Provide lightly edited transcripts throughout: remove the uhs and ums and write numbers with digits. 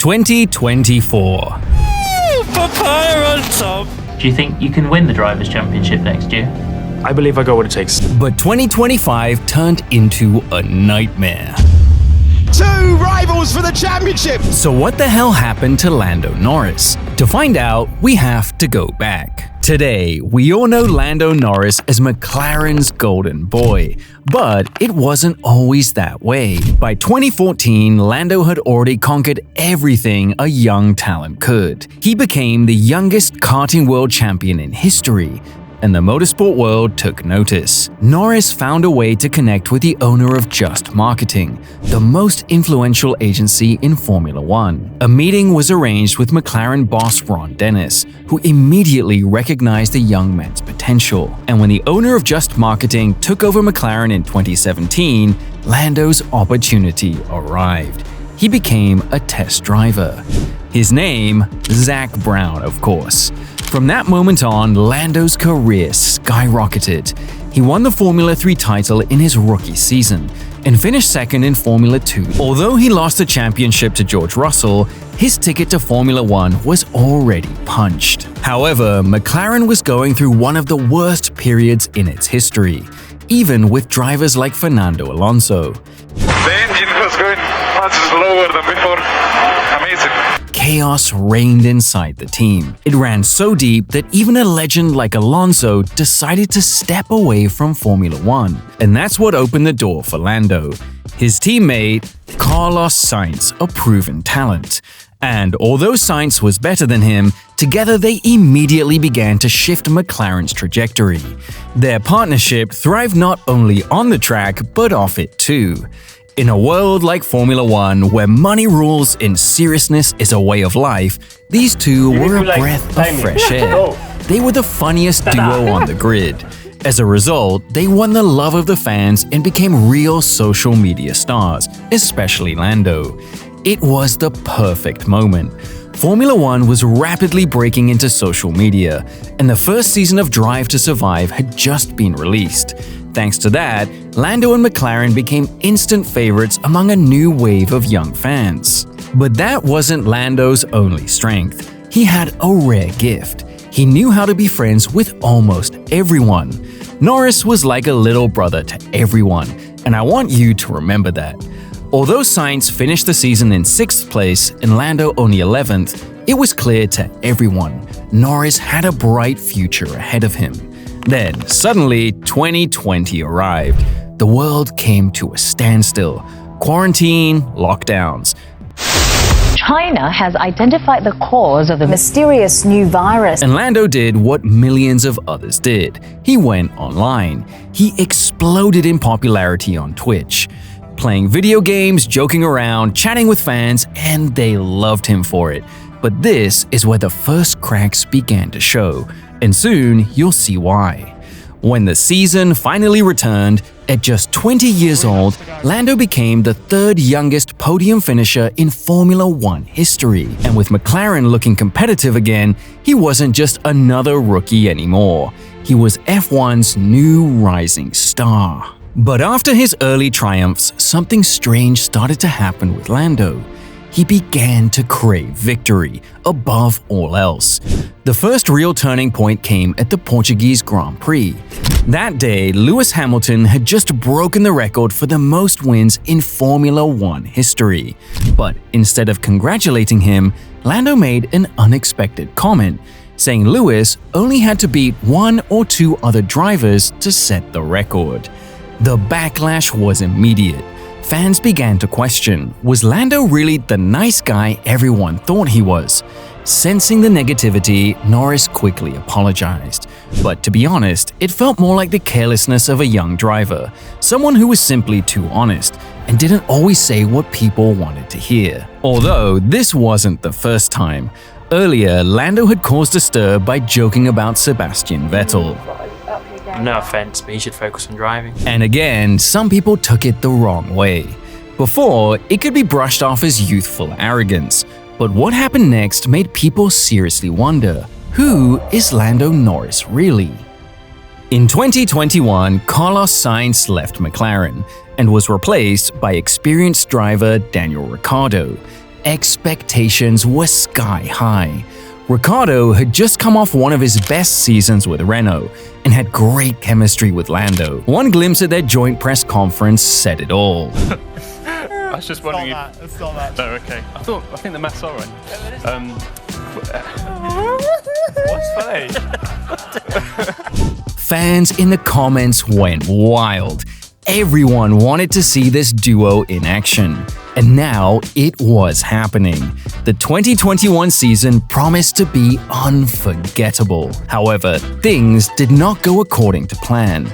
2024. Papaya on top. Do you think you can win the Drivers' Championship next year? I believe I got what it takes. But 2025 turned into a nightmare. 2 rivals for the championship! So what the hell happened to Lando Norris? To find out, we have to go back. Today, we all know Lando Norris as McLaren's golden boy, but it wasn't always that way. By 2014, Lando had already conquered everything a young talent could. He became the youngest karting world champion in history, and the motorsport world took notice. Norris found a way to connect with the owner of Just Marketing, the most influential agency in Formula One. A meeting was arranged with McLaren boss Ron Dennis, who immediately recognized the young man's potential. And when the owner of Just Marketing took over McLaren in 2017, Lando's opportunity arrived. He became a test driver. His name, Zach Brown, of course. From that moment on, Lando's career skyrocketed. He won the Formula 3 title in his rookie season and finished second in Formula 2. Although he lost the championship to George Russell, his ticket to Formula 1 was already punched. However, McLaren was going through one of the worst periods in its history, even with drivers like Fernando Alonso. The engine was going much slower than before. Amazing. Chaos reigned inside the team. It ran so deep that even a legend like Alonso decided to step away from Formula 1. And that's what opened the door for Lando. His teammate, Carlos Sainz, a proven talent. And although Sainz was better than him, together they immediately began to shift McLaren's trajectory. Their partnership thrived not only on the track, but off it too. In a world like Formula One, where money rules and seriousness is a way of life, these two were a breath of fresh air. They were the funniest duo on the grid. As a result, they won the love of the fans and became real social media stars, especially Lando. It was the perfect moment. Formula One was rapidly breaking into social media, and the first season of Drive to Survive had just been released. Thanks to that, Lando and McLaren became instant favorites among a new wave of young fans. But that wasn't Lando's only strength. He had a rare gift. He knew how to be friends with almost everyone. Norris was like a little brother to everyone, and I want you to remember that. Although Sainz finished the season in 6th place and Lando only 11th, it was clear to everyone Norris had a bright future ahead of him. Then, suddenly, 2020 arrived. The world came to a standstill. Quarantine, lockdowns. China has identified the cause of the mysterious new virus. And Lando did what millions of others did. He went online. He exploded in popularity on Twitch. Playing video games, joking around, chatting with fans, and they loved him for it. But this is where the first cracks began to show. And soon, you'll see why. When the season finally returned, at just 20 years old, Lando became the 3rd youngest podium finisher in Formula One history. And with McLaren looking competitive again, he wasn't just another rookie anymore. He was F1's new rising star. But after his early triumphs, something strange started to happen with Lando. He began to crave victory above all else. The first real turning point came at the Portuguese Grand Prix. That day, Lewis Hamilton had just broken the record for the most wins in Formula One history. But instead of congratulating him, Lando made an unexpected comment, saying Lewis only had to beat 1 or 2 other drivers to set the record. The backlash was immediate. Fans began to question, was Lando really the nice guy everyone thought he was? Sensing the negativity, Norris quickly apologized. But to be honest, it felt more like the carelessness of a young driver, someone who was simply too honest and didn't always say what people wanted to hear. Although this wasn't the first time. Earlier, Lando had caused a stir by joking about Sebastian Vettel. No offense, but you should focus on driving. And again, some people took it the wrong way. Before, it could be brushed off as youthful arrogance. But what happened next made people seriously wonder, who is Lando Norris really? In 2021, Carlos Sainz left McLaren and was replaced by experienced driver Daniel Ricciardo. expectations were sky high. Ricciardo had just come off one of his best seasons with Renault and had great chemistry with Lando. One glimpse at their joint press conference said it all. I was just wondering if... It's not that. Oh, okay. I think the math's all right. What's funny? Fans in the comments went wild. Everyone wanted to see this duo in action. And now it was happening. The 2021 season promised to be unforgettable. However, things did not go according to plan.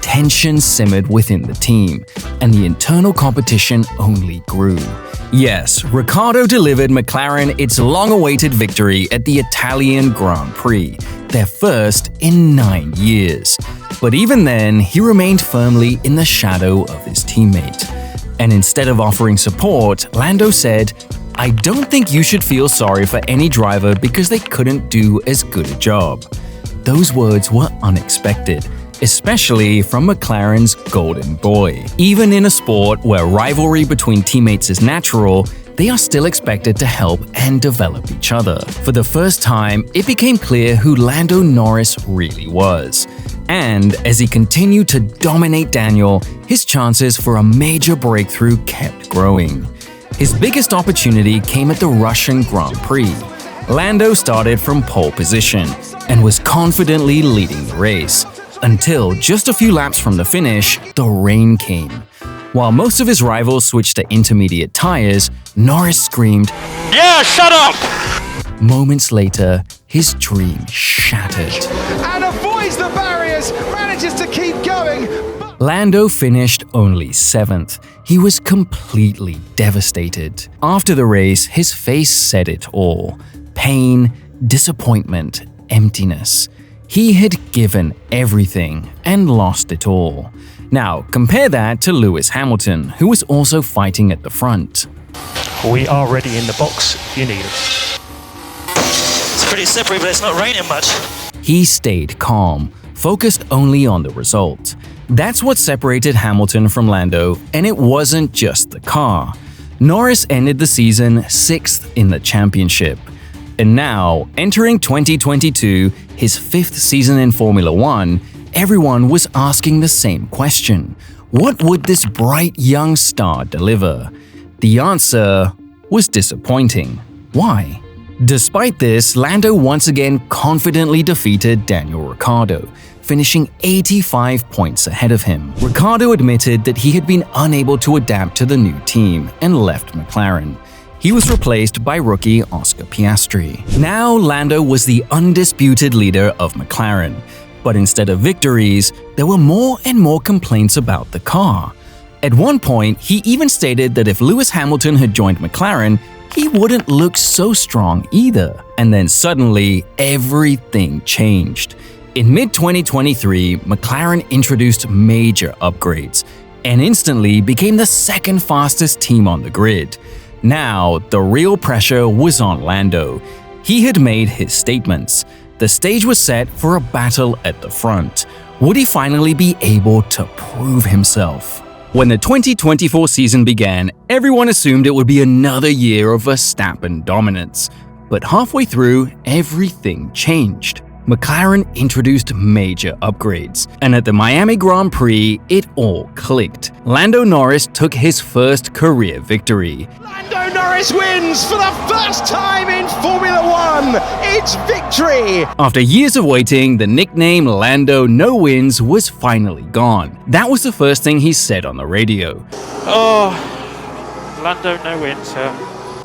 Tension simmered within the team, and the internal competition only grew. Yes, Ricciardo delivered McLaren its long-awaited victory at the Italian Grand Prix, their first in 9 years. But even then, he remained firmly in the shadow of his teammate. And instead of offering support, Lando said, "I don't think you should feel sorry for any driver because they couldn't do as good a job." Those words were unexpected, especially from McLaren's golden boy. Even in a sport where rivalry between teammates is natural, they are still expected to help and develop each other. For the first time, it became clear who Lando Norris really was. And as he continued to dominate Daniel, his chances for a major breakthrough kept growing. His biggest opportunity came at the Russian Grand Prix. Lando started from pole position and was confidently leading the race, until just a few laps from the finish, the rain came. While most of his rivals switched to intermediate tires, Norris screamed, Yeah, shut up! Moments later, his dream shattered. And avoids the barriers, manages to keep going. Lando finished only 7th. He was completely devastated. After the race, his face said it all. Pain, disappointment, emptiness. He had given everything and lost it all. Now, compare that to Lewis Hamilton, who was also fighting at the front. We are ready in the box if you need us. It's pretty slippery, but it's not raining much. He stayed calm, focused only on the result. That's what separated Hamilton from Lando, and it wasn't just the car. Norris ended the season 6th in the championship. And now, entering 2022, his 5th season in Formula One, everyone was asking the same question. What would this bright young star deliver? The answer was disappointing. Why? Despite this, Lando once again confidently defeated Daniel Ricciardo, finishing 85 points ahead of him. Ricciardo admitted that he had been unable to adapt to the new team and left McLaren. He was replaced by rookie Oscar Piastri. Now Lando was the undisputed leader of McLaren, but instead of victories, there were more and more complaints about the car. At one point, he even stated that if Lewis Hamilton had joined McLaren, he wouldn't look so strong either. And then suddenly, everything changed. In mid-2023, McLaren introduced major upgrades and instantly became the second fastest team on the grid. Now, the real pressure was on Lando. He had made his statements. The stage was set for a battle at the front. Would he finally be able to prove himself? When the 2024 season began, everyone assumed it would be another year of Verstappen dominance. But halfway through, everything changed. McLaren introduced major upgrades, and at the Miami Grand Prix, it all clicked. Lando Norris took his first career victory. Lando Norris wins for the first time in Formula One. It's victory. After years of waiting, the nickname Lando No Wins was finally gone. That was the first thing he said on the radio. Oh, Lando no wins.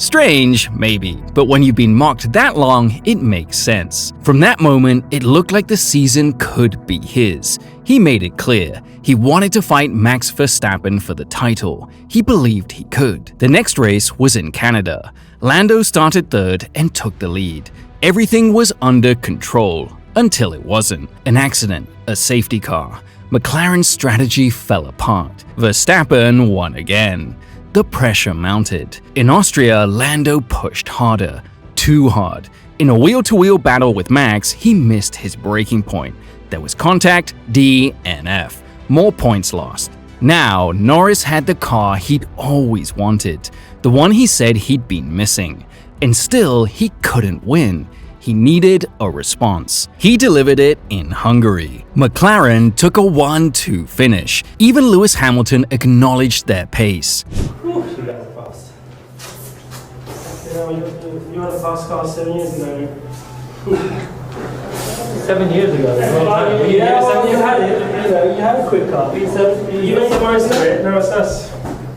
Strange, maybe, but when you've been mocked that long, it makes sense. From that moment, it looked like the season could be his. He made it clear. He wanted to fight Max Verstappen for the title. He believed he could. The next race was in Canada. Lando started 3rd and took the lead. Everything was under control, until it wasn't. An accident, a safety car. McLaren's strategy fell apart. Verstappen won again. The pressure mounted. In Austria, Lando pushed harder. Too hard. In a wheel-to-wheel battle with Max, he missed his braking point. There was contact, DNF. More points lost. Now, Norris had the car he'd always wanted, the one he said he'd been missing. And still, he couldn't win. He needed a response. He delivered it in Hungary. McLaren took a 1-2 finish. Even Lewis Hamilton acknowledged their pace. You guys are fast. You had a fast car 7 years ago. 7 years ago. You had it. You had a quick car. You made the most of it. No, it's us.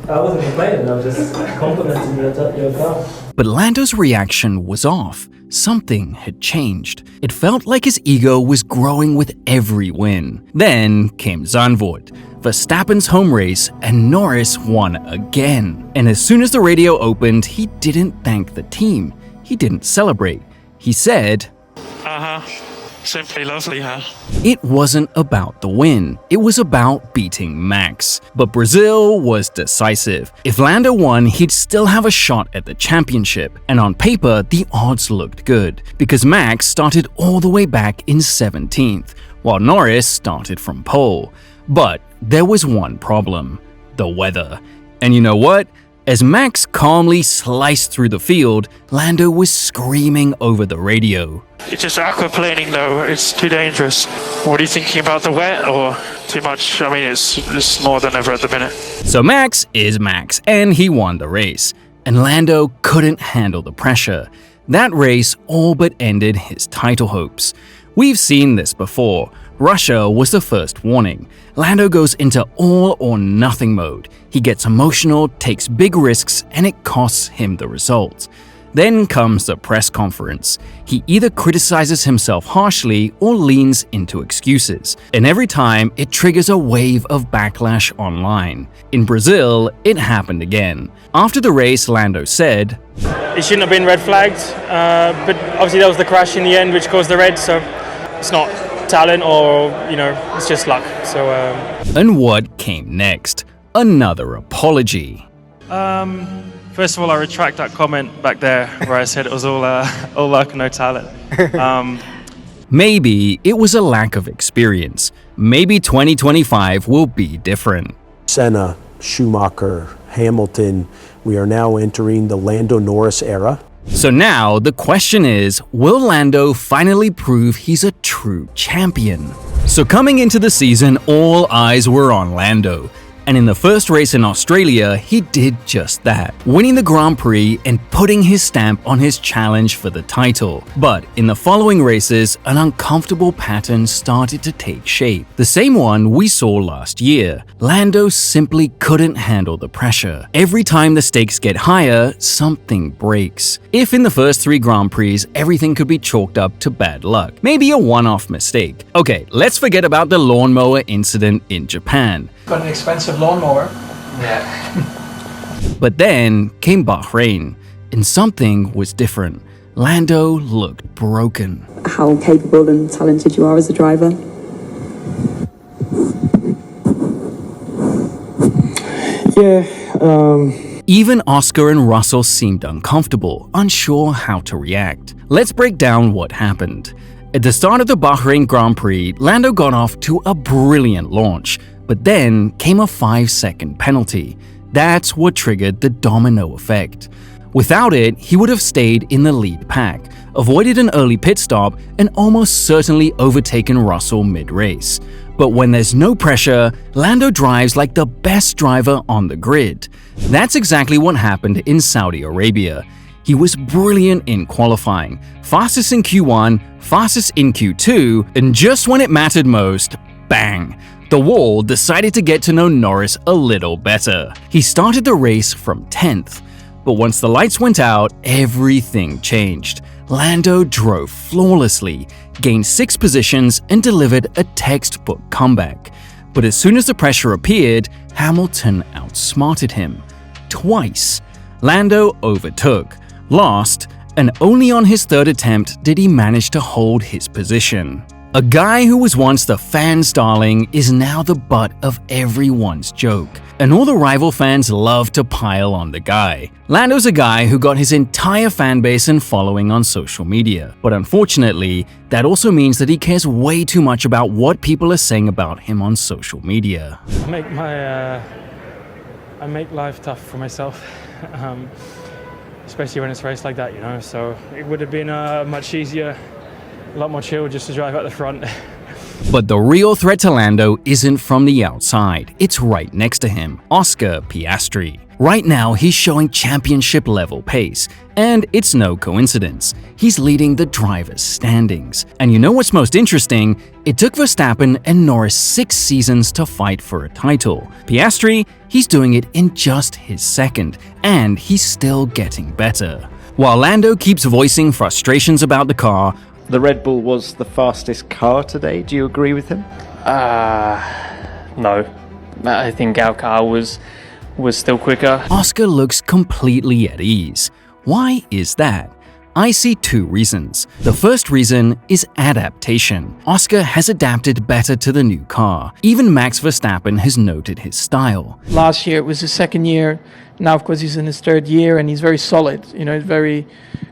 I wasn't complaining. I was just complimenting your car. But Lando's reaction was off. Something had changed. It felt like his ego was growing with every win. Then came Zandvoort, Verstappen's home race, and Norris won again. And as soon as the radio opened, he didn't thank the team. He didn't celebrate. He said, Simply lovely, huh? It wasn't about the win. It was about beating Max. But Brazil was decisive. If Lando won, he'd still have a shot at the championship. And on paper, the odds looked good, because Max started all the way back in 17th, while Norris started from pole. But there was one problem: the weather. And you know what? As Max calmly sliced through the field, Lando was screaming over the radio. It's just aquaplaning though, it's too dangerous. What are you thinking about, the wet or too much? I mean, it's more than ever at the minute. So Max is Max, and he won the race. And Lando couldn't handle the pressure. That race all but ended his title hopes. We've seen this before. Russia was the first warning. Lando goes into all or nothing mode. He gets emotional, takes big risks, and it costs him the result. Then comes the press conference. He either criticizes himself harshly or leans into excuses. And every time, it triggers a wave of backlash online. In Brazil, it happened again. After the race, Lando said, It shouldn't have been red flagged, but obviously that was the crash in the end which caused the red, so it's not talent or, it's just luck. So. And what came next? Another apology. First of all, I retract that comment back there where I said it was all luck and no talent. Maybe it was a lack of experience. Maybe 2025 will be different. Senna, Schumacher, Hamilton, we are now entering the Lando Norris era. So now the question is, will Lando finally prove he's a true champion? So coming into the season, all eyes were on Lando. And in the first race in Australia, he did just that, winning the Grand Prix and putting his stamp on his challenge for the title. But in the following races, an uncomfortable pattern started to take shape. The same one we saw last year. Lando simply couldn't handle the pressure. Every time the stakes get higher, something breaks. If in the first 3 Grand Prix, everything could be chalked up to bad luck, maybe a one-off mistake. Okay, let's forget about the lawnmower incident in Japan. Got an expensive lawnmower. Yeah. But then came Bahrain, and something was different. Lando looked broken. How capable and talented you are as a driver. Even Oscar and Russell seemed uncomfortable, unsure how to react. Let's break down what happened. At the start of the Bahrain Grand Prix, Lando got off to a brilliant launch. But then came a 5-second penalty. That's what triggered the domino effect. Without it, he would have stayed in the lead pack, avoided an early pit stop, and almost certainly overtaken Russell mid-race. But when there's no pressure, Lando drives like the best driver on the grid. That's exactly what happened in Saudi Arabia. He was brilliant in qualifying, fastest in Q1, fastest in Q2, and just when it mattered most, bang! The wall decided to get to know Norris a little better. He started the race from 10th, but once the lights went out, everything changed. Lando drove flawlessly, gained 6 positions, and delivered a textbook comeback. But as soon as the pressure appeared, Hamilton outsmarted him. Twice. Lando overtook, lost, and only on his 3rd attempt did he manage to hold his position. A guy who was once the fan's darling is now the butt of everyone's joke, and all the rival fans love to pile on the guy. Lando's a guy who got his entire fan base and following on social media, but unfortunately, that also means that he cares way too much about what people are saying about him on social media. I make life tough for myself, especially when it's a race like that, you know, so it would have been much easier, a lot more chill just to drive at the front. But the real threat to Lando isn't from the outside, it's right next to him, Oscar Piastri. Right now, he's showing championship-level pace, and it's no coincidence. He's leading the drivers' standings. And you know what's most interesting? It took Verstappen and Norris 6 seasons to fight for a title. Piastri, he's doing it in just his second, and he's still getting better. While Lando keeps voicing frustrations about the car, the Red Bull was the fastest car today. Do you agree with him? No. I think our car was still quicker. Oscar looks completely at ease. Why is that? I see 2 reasons. The first reason is adaptation. Oscar has adapted better to the new car. Even Max Verstappen has noted his style. Last year it was his second year. Now, of course, he's in his 3rd year and he's very solid. You know, he's very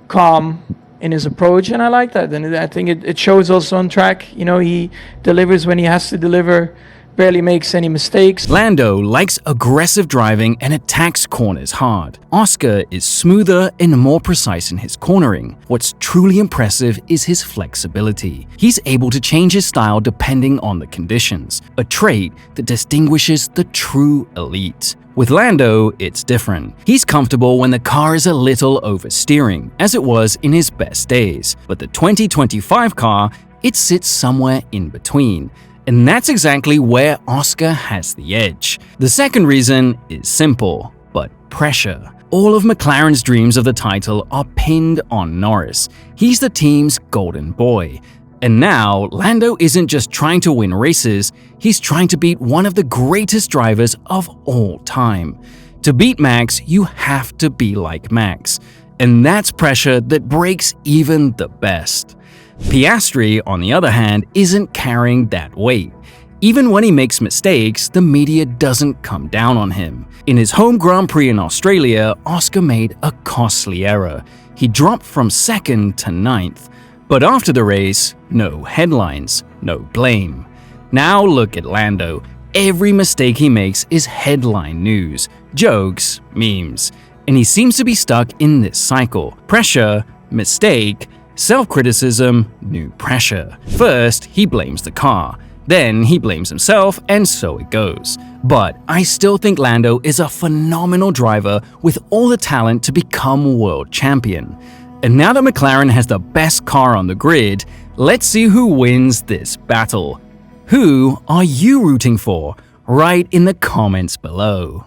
calm in his approach, and I like that. And I think it shows also on track. You know, he delivers when he has to deliver, barely makes any mistakes. Lando likes aggressive driving and attacks corners hard. Oscar is smoother and more precise in his cornering. What's truly impressive is his flexibility. He's able to change his style depending on the conditions, a trait that distinguishes the true elite. With Lando, it's different. He's comfortable when the car is a little oversteering, as it was in his best days. But the 2025 car, it sits somewhere in between. And that's exactly where Oscar has the edge. The second reason is simple, but pressure. All of McLaren's dreams of the title are pinned on Norris. He's the team's golden boy. And now, Lando isn't just trying to win races, he's trying to beat one of the greatest drivers of all time. To beat Max, you have to be like Max. And that's pressure that breaks even the best. Piastri, on the other hand, isn't carrying that weight. Even when he makes mistakes, the media doesn't come down on him. In his home Grand Prix in Australia, Oscar made a costly error. He dropped from 2nd to 9th. But after the race, no headlines, no blame. Now look at Lando. Every mistake he makes is headline news, jokes, memes. And he seems to be stuck in this cycle. Pressure, mistake, self-criticism, new pressure. First, he blames the car. Then he blames himself, and so it goes. But I still think Lando is a phenomenal driver with all the talent to become world champion. And now that McLaren has the best car on the grid, let's see who wins this battle. Who are you rooting for? Write in the comments below.